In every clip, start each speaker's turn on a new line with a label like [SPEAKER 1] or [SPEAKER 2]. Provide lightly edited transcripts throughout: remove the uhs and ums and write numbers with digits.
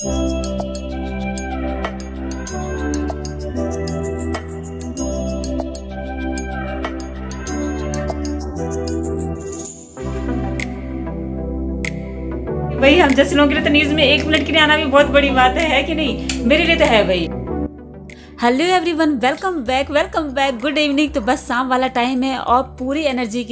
[SPEAKER 1] भाई हम जैसे लोगों के लिए तो न्यूज में 1 मिनट के लिए आना भी बहुत बड़ी बात है कि नहीं? मेरे लिए तो है भाई। Hello everyone, welcome back good evening. तो बस शाम वाला टाइम है और पूरी एनर्जी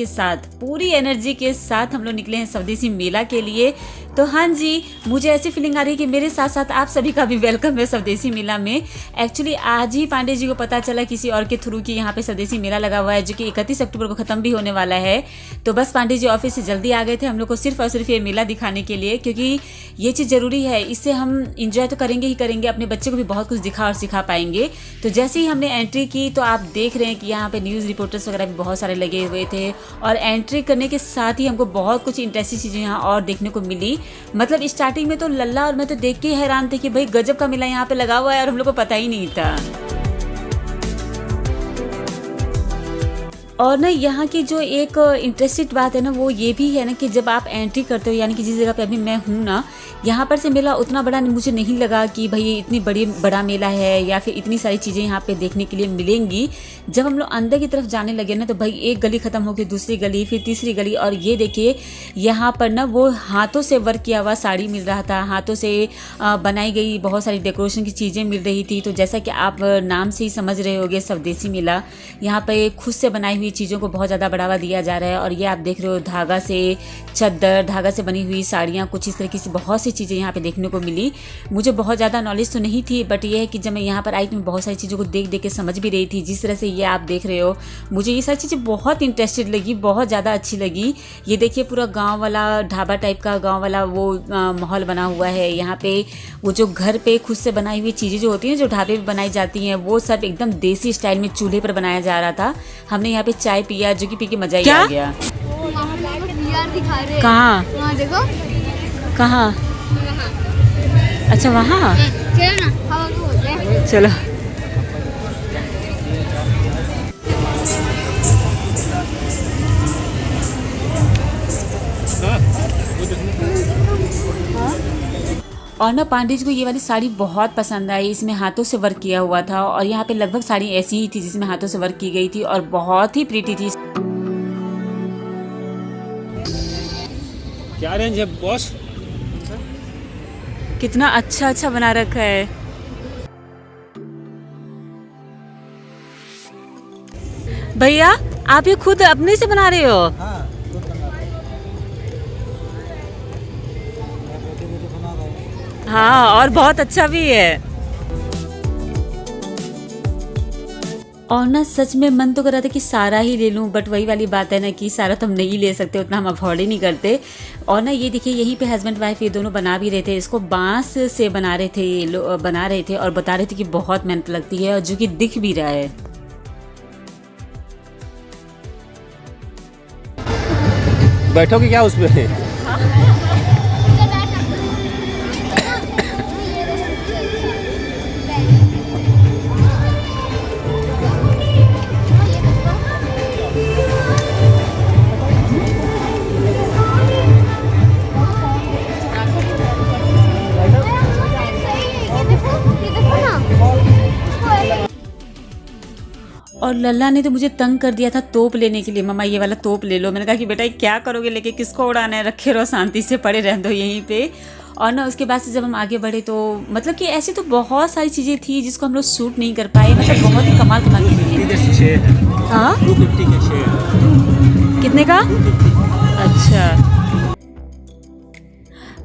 [SPEAKER 1] के साथ हम लोग निकले हैं स्वदेशी मेला के लिए। तो हाँ जी, मुझे ऐसी फीलिंग आ रही है कि मेरे साथ साथ आप सभी का भी वेलकम है स्वदेशी मेला में। एक्चुअली आज ही पांडे जी को पता चला किसी और के थ्रू कि यहाँ पे स्वदेशी मेला लगा हुआ है, जो कि 31 अक्टूबर को ख़त्म भी होने वाला है। तो बस पांडे जी ऑफिस से जल्दी आ गए थे हम लोग को सिर्फ और सिर्फ ये मेला दिखाने के लिए, क्योंकि ये चीज़ ज़रूरी है। इससे हम इंजॉय तो करेंगे ही करेंगे, अपने बच्चे को भी बहुत कुछ दिखा और सिखा पाएंगे। तो जैसे ही हमने एंट्री की तो आप देख रहे हैं कि यहाँ पे न्यूज़ रिपोर्टर्स वगैरह भी बहुत सारे लगे हुए थे, और एंट्री करने के साथ ही हमको बहुत कुछ इंटरेस्टिंग चीज़ें यहाँ और देखने को मिली। मतलब स्टार्टिंग में तो लल्ला और मैं तो देख के हैरान थे कि भाई गजब का मेला यहाँ पे लगा हुआ है और हम लोग को पता ही नहीं था। और ना यहाँ की जो एक इंटरेस्टिंग बात है ना, वो ये भी है ना कि जब आप एंट्री करते हो, यानी कि जिस जगह पे अभी मैं हूँ ना, यहाँ पर से मेला उतना बड़ा मुझे नहीं लगा कि भाई इतनी बड़ा मेला है या फिर इतनी सारी चीज़ें यहाँ पे देखने के लिए मिलेंगी। जब हम लोग अंदर की तरफ जाने लगे ना, तो भाई एक गली ख़त्म हो गई, दूसरी गली, फिर तीसरी गली, और ये देखिए यहाँ पर ना वो हाथों से वर्क किया हुआ साड़ी मिल रहा था, हाथों से बनाई गई बहुत सारी डेकोरेशन की चीज़ें मिल रही थी। तो जैसा कि आप नाम से ही समझ रहे होंगे, स्वदेशी मेला, यहाँ पर खुद से बनाई हुई चीज़ों को बहुत ज़्यादा बढ़ावा दिया जा रहा है। और ये आप देख रहे हो धागा से चद्दर, धागा से बनी हुई साड़ियाँ, कुछ इस तरीके से बहुत सी चीज़ें यहाँ पे देखने को मिली। मुझे बहुत ज़्यादा नॉलेज तो नहीं थी, बट ये है कि जब मैं यहाँ पर आई तो मैं बहुत सारी चीज़ों को देख देख के समझ भी रही थी। जिस तरह से ये आप देख रहे हो, मुझे ये सारी चीज़ें बहुत इंटरेस्टेड लगी, बहुत ज़्यादा अच्छी लगी। ये देखिए पूरा गाँव वाला ढाबा टाइप का गाँव वाला वो माहौल बना हुआ है। यहाँ पे वो जो घर पे खुद से बनाई हुई चीज़ें जो होती हैं, जो ढाबे पे बनाई जाती हैं, वो सब एकदम देसी स्टाइल में चूल्हे पर बनाया जा रहा था। हमने यहाँ पे चाय पिया, जो कि पी के मजा ही आ गया। कहाँ?
[SPEAKER 2] देखो
[SPEAKER 1] कहाँ? अच्छा वहाँ, चलो। और ना पांडे जी को ये वाली साड़ी बहुत पसंद आई। इसमें हाथों से वर्क किया हुआ था, और यहाँ पे लगभग साड़ी ऐसी ही थी जिसमें हाथों से वर्क की गई थी, और बहुत ही प्रीटी थी।
[SPEAKER 3] क्या रेंज है बॉस?
[SPEAKER 1] कितना अच्छा बना रखा है। भैया आप ये खुद अपने से बना रहे हो?
[SPEAKER 4] हाँ,
[SPEAKER 1] हाँ, और बहुत अच्छा भी है। और ना सच में मन तो कर रहा था कि सारा ही ले लूं, बट वही वाली बात है ना कि सारा तो हम नहीं ले सकते, उतना हम अफोर्ड ही नहीं करते। और ना ये देखिए यहीं पे हस्बैंड वाइफ ये दोनों बना भी रहे थे, इसको बांस से बना रहे थे, ये लोग बना रहे थे और बता रहे थे कि बहुत मेहनत लगती है, और जो कि दिख भी रहा है।
[SPEAKER 3] बैठोगे क्या उस पे?
[SPEAKER 1] और लल्ला ने तो मुझे तंग कर दिया था तोप लेने के लिए, मम्मा ये वाला तोप ले लो। मैंने कहा कि बेटा ये क्या करोगे लेके, किसको उड़ाना है, रखे रहो शांति से, पड़े रह दो यहीं पे। और ना उसके बाद से जब हम आगे बढ़े तो मतलब कि ऐसी तो बहुत सारी चीज़ें थी जिसको हम लोग शूट नहीं कर पाए, मतलब बहुत ही कमाल की थी। हाँ
[SPEAKER 3] 250 के 6।
[SPEAKER 1] कितने का?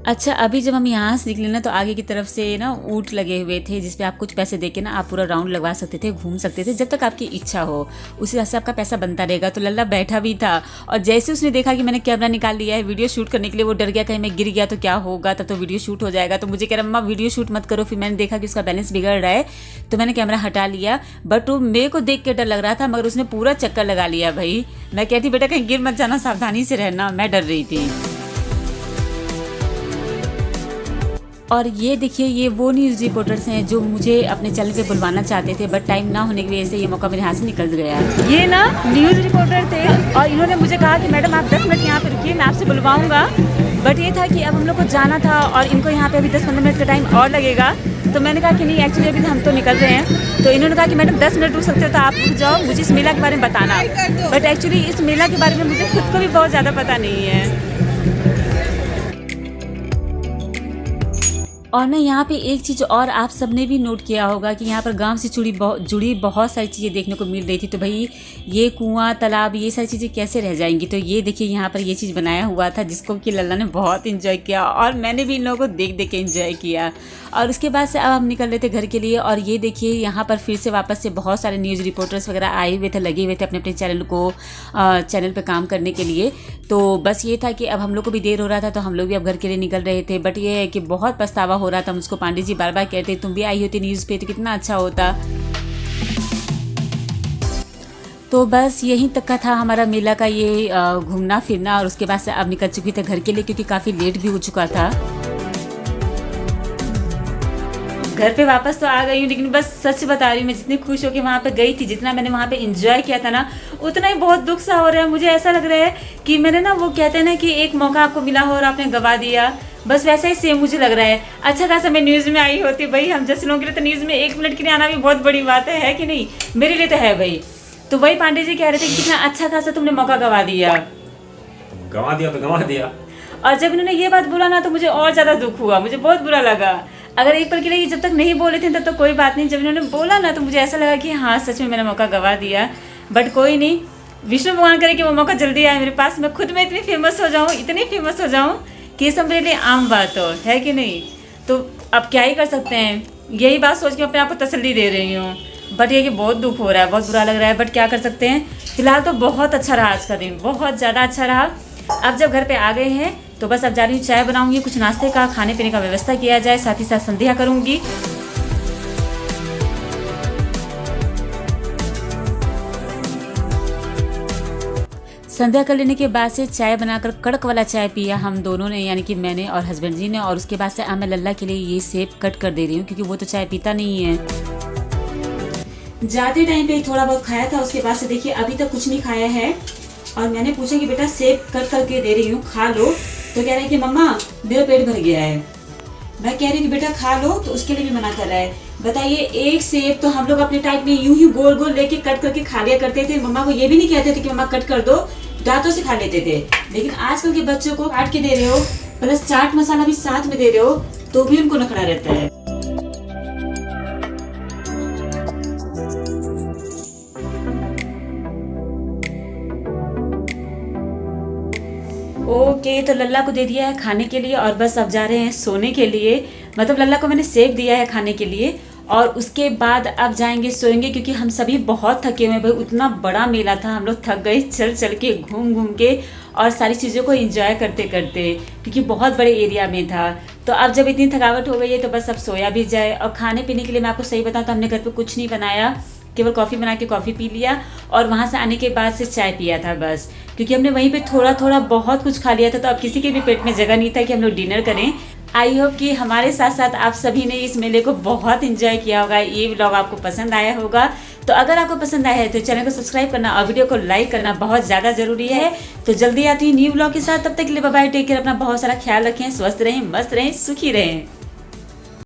[SPEAKER 1] अच्छा अभी जब हम यहाँ से निकले ना, तो आगे की तरफ से ना ऊँट लगे हुए थे, जिसपे आप कुछ पैसे देके ना आप पूरा राउंड लगवा सकते थे, घूम सकते थे, जब तक आपकी इच्छा हो उस हिसाब से आपका पैसा बनता रहेगा। तो लल्ला बैठा भी था, और जैसे उसने देखा कि मैंने कैमरा निकाल लिया है वीडियो शूट करने के लिए, वो डर गया कहीं मैं गिर गया तो क्या होगा, तब तो वीडियो शूट हो जाएगा। तो मुझे कह रहा मम्मा वीडियो शूट मत करो। फिर मैंने देखा कि उसका बैलेंस बिगड़ रहा है, तो मैंने कैमरा हटा लिया। बट वो मेरे को देख के डर लग रहा था, मगर उसने पूरा चक्कर लगा लिया भाई। मैं कहती बेटा कहीं गिर मत जाना, सावधानी से रहना, मैं डर रही थी। और ये देखिए, ये वो न्यूज़ रिपोर्टर्स हैं जो मुझे अपने चैनल पे बुलवाना चाहते थे, बट टाइम ना होने की वजह से ये मौका मेरे हाथ से निकल गया। ये ना न्यूज़ रिपोर्टर थे और इन्होंने मुझे कहा कि मैडम आप 10 मिनट यहाँ पे रुकिए, मैं आपसे बुलवाऊँगा। बट ये था कि अब हम लोग को जाना था और इनको यहाँ पे अभी 10-15 मिनट का टाइम और लगेगा। तो मैंने कहा कि नहीं, एक्चुअली अभी हम तो निकल रहे हैं। तो इन्होंने कहा कि मैडम 10 मिनट रुक सकते हो तो आप रुक जाओ, मुझे इस मेला के बारे में बताना। बट एक्चुअली इस मेला के बारे में मुझे खुद को भी बहुत ज़्यादा पता नहीं है। और ना यहाँ पे एक चीज़ और आप सबने भी नोट किया होगा कि यहाँ पर गांव से जुड़ी बहुत सारी चीज़ें देखने को मिल रही थी। तो भाई ये कुआं, तालाब, ये सारी चीज़ें कैसे रह जाएंगी। तो ये देखिए, यहाँ पर ये चीज़ बनाया हुआ था जिसको कि लल्ला ने बहुत इन्जॉय किया और मैंने भी इन लोगों को देख देख के इन्जॉय किया। और उसके बाद से अब हम निकल रहे थे घर के लिए। और ये देखिए, यहाँ पर फिर से वापस से बहुत सारे न्यूज़ रिपोर्टर्स वगैरह आए हुए थे, लगे हुए थे अपने अपने चैनल पर काम करने के लिए। तो बस ये था कि अब हम लोग को भी देर हो रहा था, तो हम लोग भी अब घर के लिए निकल रहे थे। बट ये है कि बहुत पछतावा हो रहा था मुझको। पांडे जी बार बार कहते तुम भी आई होती न्यूज़ पे तो कितना अच्छा होता। तो बस यहीं तक का था हमारा मेला का ये घूमना फिरना। और उसके बाद से अब निकल चुकी थी घर के लिए, क्योंकि काफ़ी लेट भी हो चुका था। घर पे वापस तो आ गई हूँ, लेकिन बस सच बता रही हूँ, मैं जितनी खुश होकर वहाँ पे गई थी, जितना मैंने वहाँ पे एंजॉय किया था ना, उतना ही बहुत दुख सा हो रहा है। मुझे ऐसा लग रहा है कि मैंने ना, वो कहते हैं ना कि एक मौका आपको मिला हो और आपने गवा दिया, बस वैसा ही सेम मुझे लग रहा है। अच्छा खासा मैं न्यूज़ में आई होती। भाई हम जैसे लोगों के लिए तो न्यूज़ में 1 मिनट के लिए आना भी बहुत बड़ी बात है कि नहीं? मेरे लिए तो है भाई। तो वही पांडे जी कह रहे थे कि कितना अच्छा खासा तुमने मौका गवा दिया।
[SPEAKER 3] गवा दिया तो गवा दिया।
[SPEAKER 1] और जब इन्होंने ये बात बोला ना, तो मुझे और ज़्यादा दुख हुआ, मुझे बहुत बुरा लगा। अगर एक पल के लिए जब तक नहीं बोले थे तब तो कोई बात नहीं, जब इन्होंने बोला ना तो मुझे ऐसा लगा कि हाँ सच में मैंने मौका गवा दिया। बट कोई नहीं, विष्णु भगवान करे कि वो मौका जल्दी आए मेरे पास, मैं खुद में इतनी फेमस हो जाऊँ, इतनी फेमस हो जाऊँ कि ये सब मेरे लिए आम बात हो, है कि नहीं? तो अब क्या ही कर सकते हैं, यही बात सोच के अपने आप को तसल्ली दे रही हूँ। बट ये कि बहुत दुख हो रहा है, बहुत बुरा लग रहा है, बट क्या कर सकते हैं। फिलहाल तो बहुत अच्छा रहा आज का दिन, बहुत ज़्यादा अच्छा रहा। अब जब घर पे आ गए हैं तो बस अब जा रही हूँ, चाय बनाऊंगी, कुछ नाश्ते का खाने पीने का व्यवस्था किया जाए, साथ ही साथ संध्या करूंगी। संध्या कर लेने के बाद से चाय बनाकर कड़क वाला चाय पिया हम दोनों ने, यानी कि मैंने और हस्बैंड जी ने। और उसके बाद से मैं लल्ला के लिए ये सेब कट कर दे रही हूँ, क्योंकि वो तो चाय पीता नहीं है। जाते टाइम पे थोड़ा बहुत खाया था, उसके बाद से देखिए अभी तक कुछ नहीं खाया है। और मैंने पूछा कि बेटा सेब कट करके दे रही हूँ, खा लो। तो कह रहे हैं कि मम्मा मेरा पेट भर गया है। मैं कह रही हूँ कि बेटा खा लो, तो उसके लिए भी मना कर रहा है। बताइए, एक सेब तो हम लोग अपने टाइम में यूं ही गोल गोल लेके कट करके खा लिया करते थे। मम्मा को ये भी नहीं कहते थे कि मम्मा कट कर दो, दांतों से खा लेते थे। लेकिन आजकल के बच्चों को काट के दे रहे हो, प्लस चाट मसाला भी साथ में दे रहे हो, तो भी उनको नखरा रहता है। ओके, तो लल्ला को दे दिया है खाने के लिए और बस अब जा रहे हैं सोने के लिए। मतलब लल्ला को मैंने सेब दिया है खाने के लिए और उसके बाद अब जाएंगे सोएंगे, क्योंकि हम सभी बहुत थके हुए। भाई उतना बड़ा मेला था, हम लोग थक गए चल चल के, घूम घूम के और सारी चीज़ों को एंजॉय करते करते, क्योंकि बहुत बड़े एरिया में था। तो अब जब इतनी थकावट हो गई है तो बस अब सोया भी जाए। और खाने पीने के लिए मैं आपको सही बताऊँ तो हमने घर पर कुछ नहीं बनाया, केवल कॉफ़ी बना के कॉफ़ी पी लिया और वहाँ से आने के बाद से चाय पिया था बस, क्योंकि हमने वहीं पे थोड़ा थोड़ा बहुत कुछ खा लिया था। तो अब किसी के भी पेट में जगह नहीं था कि हम लोग डिनर करें। आई होप कि हमारे साथ साथ आप सभी ने इस मेले को बहुत एंजॉय किया होगा। ये व्लॉग आपको पसंद आया होगा। तो अगर आपको पसंद आया है तो चैनल को सब्सक्राइब करना और वीडियो को लाइक करना बहुत ज़्यादा जरूरी है। तो जल्दी आती हूँ न्यू व्लॉग के साथ, तब तक के लिए बाय बाय, टेक केयर, अपना बहुत सारा ख्याल रखें, स्वस्थ रहें, मस्त रहें, सुखी रहें।